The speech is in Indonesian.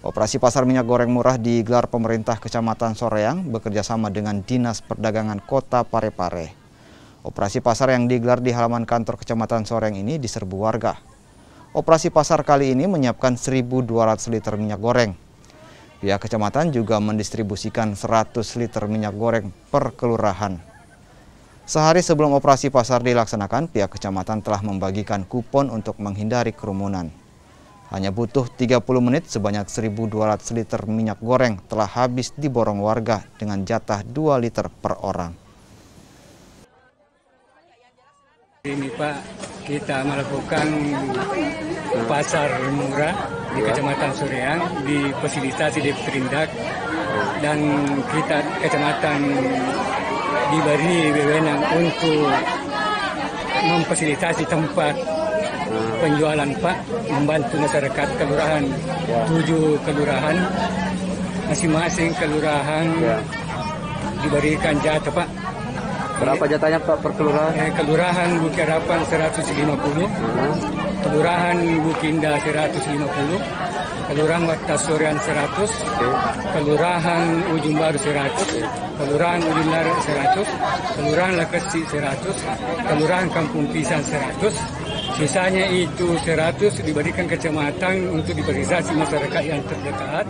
Operasi pasar minyak goreng murah digelar pemerintah Kecamatan Soreang bekerjasama dengan Dinas Perdagangan Kota Parepare. Operasi pasar yang digelar di halaman kantor Kecamatan Soreang ini diserbu warga. Operasi pasar kali ini menyiapkan 1.200 liter minyak goreng. Pihak kecamatan juga mendistribusikan 100 liter minyak goreng per kelurahan. Sehari sebelum operasi pasar dilaksanakan, pihak kecamatan telah membagikan kupon untuk menghindari kerumunan. Hanya butuh 30 menit sebanyak 1.200 liter minyak goreng telah habis diborong warga dengan jatah 2 liter per orang. Ini Pak, kita melakukan pasar murah di Kecamatan Soreang, difasilitasi di Perindak, dan kita kecamatan diberi wewenang untuk memfasilitasi tempat penjualan Pak, membantu masyarakat kelurahan, 7 kelurahan, masing-masing kelurahan diberikan jatah Pak. Berapa jatahnya Pak per kelurahan? Kelurahan Bukit Harapan 150, kelurahan Bukinda 150, kelurahan Watas Soreang 100, kelurahan Ujung Baru 100, kelurahan Ujung Larat 100, kelurahan Lekesi 100, kelurahan Kampung Pisang 100. Sisanya itu 100 diberikan kecamatan untuk difasilitasi masyarakat yang terdekat.